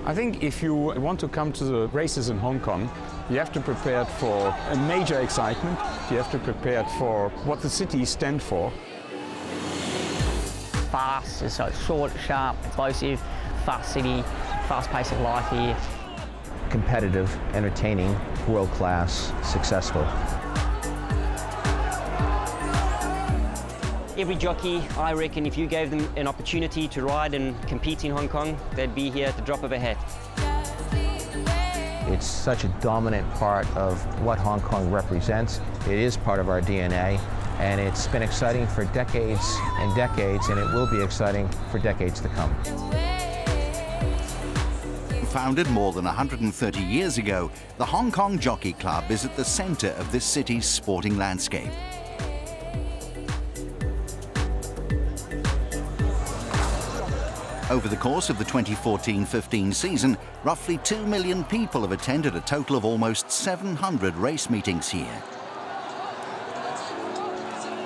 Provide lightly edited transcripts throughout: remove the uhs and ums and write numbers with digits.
I think if you want to come to the races in Hong Kong, you have to prepare for a major excitement. You have to prepare for what the city stands for. Fast, it's so short, sharp, explosive, fast city, fast pace of life here. Competitive, entertaining, world-class, successful. Every jockey, I reckon, if you gave them an opportunity to ride and compete in Hong Kong, they'd be here at the drop of a hat. It's such a dominant part of what Hong Kong represents. It is part of our DNA, and it's been exciting for decades and decades, and it will be exciting for decades to come. Founded more than 130 years ago, the Hong Kong Jockey Club is at the centre of this city's sporting landscape. Over the course of the 2014-15 season, roughly 2 million people have attended a total of almost 700 race meetings here.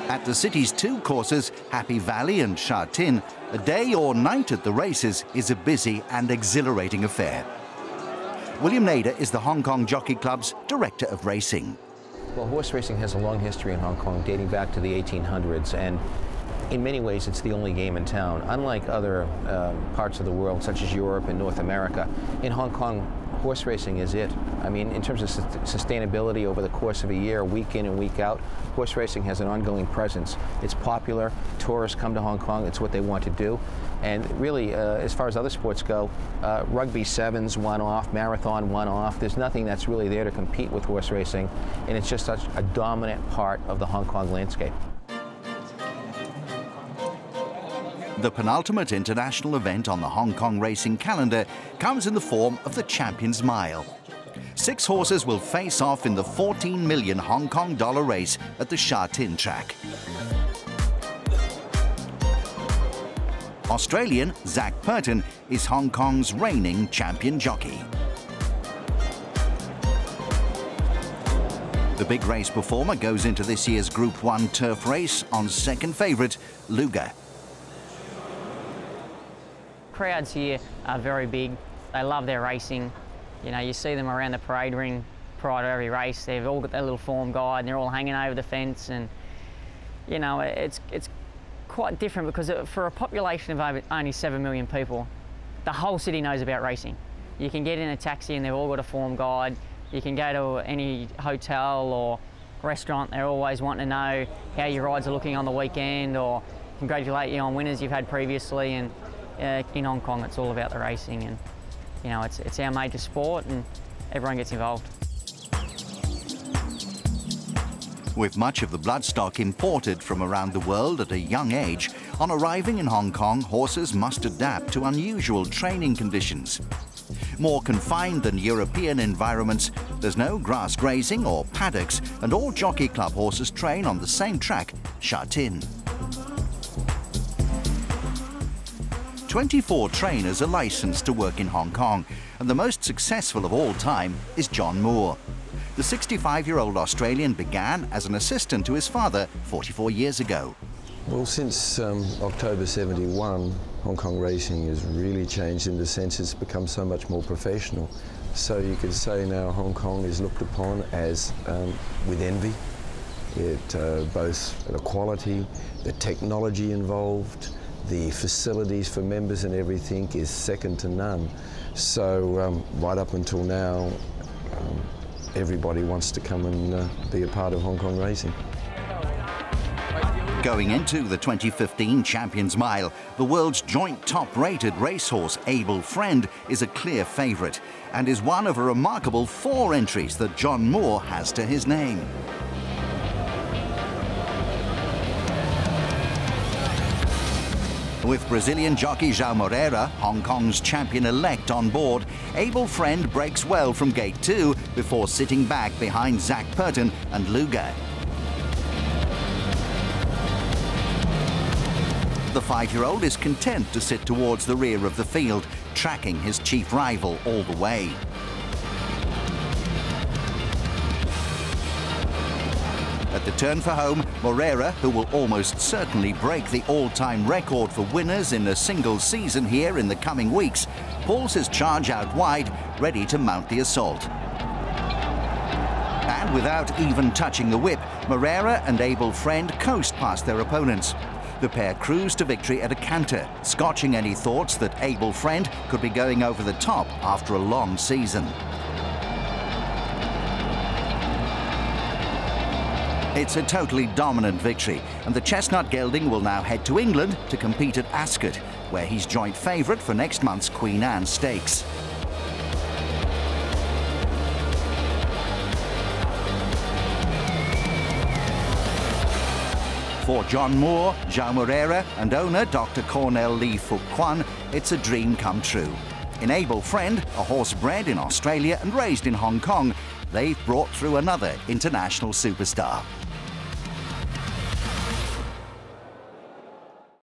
At the city's two courses, Happy Valley and Sha Tin, a day or night at the races is a busy and exhilarating affair. William Nader is the Hong Kong Jockey Club's Director of Racing. Well, horse racing has a long history in Hong Kong, dating back to the 1800s, and in many ways it's the only game in town. Unlike other parts of the world, such as Europe and North America, in Hong Kong, horse racing is it. I mean, in terms of sustainability over the course of a year, week in and week out, horse racing has an ongoing presence. It's popular, tourists come to Hong Kong, it's what they want to do. And really, as far as other sports go, rugby sevens one-off, marathon one-off, there's nothing that's really there to compete with horse racing, and it's just such a dominant part of the Hong Kong landscape. The penultimate international event on the Hong Kong racing calendar comes in the form of the Champions Mile. 6 horses will face off in the 14 million Hong Kong dollar race at the Sha Tin track. Australian Zac Purton is Hong Kong's reigning champion jockey. The big race performer goes into this year's Group 1 turf race on second favourite, Luga. Crowds here are very big. They love their racing. You know, you see them around the parade ring prior to every race. They've all got their little form guide and they're all hanging over the fence, and you know, it's quite different because for a population of only 7 million people, the whole city knows about racing. You can get in a taxi and they've all got a form guide. You can go to any hotel or restaurant, they're always wanting to know how your rides are looking on the weekend or congratulate you on winners you've had previously. And in Hong Kong, it's all about the racing, and you know, it's our major sport, and everyone gets involved. With much of the bloodstock imported from around the world at a young age, on arriving in Hong Kong, horses must adapt to unusual training conditions. More confined than European environments, there's no grass grazing or paddocks, and all Jockey Club horses train on the same track, Sha Tin. 24 trainers are licensed to work in Hong Kong, and the most successful of all time is John Moore. The 65-year-old Australian began as an assistant to his father 44 years ago. Well, since October '71, Hong Kong racing has really changed in the sense it's become so much more professional. So you could say now Hong Kong is looked upon as with envy. Both the quality, the technology involved, the facilities for members and everything is second to none. So right up until now, everybody wants to come and be a part of Hong Kong racing. Going into the 2015 Champions Mile, the world's joint top-rated racehorse Able Friend is a clear favourite and is one of a remarkable 4 entries that John Moore has to his name. With Brazilian jockey João Moreira, Hong Kong's champion-elect, on board, Able Friend breaks well from gate 2 before sitting back behind Zac Purton and Luga. The 5-year-old is content to sit towards the rear of the field, tracking his chief rival all the way. At the turn for home, Moreira, who will almost certainly break the all-time record for winners in a single season here in the coming weeks, pulls his charge out wide, ready to mount the assault. And without even touching the whip, Moreira and Able Friend coast past their opponents. The pair cruise to victory at a canter, scotching any thoughts that Able Friend could be going over the top after a long season. It's a totally dominant victory, and the chestnut gelding will now head to England to compete at Ascot, where he's joint favourite for next month's Queen Anne Stakes. For John Moore, João Moreira and owner Dr. Cornell Lee Fook Kwan, it's a dream come true. In Able Friend, a horse bred in Australia and raised in Hong Kong, they've brought through another international superstar.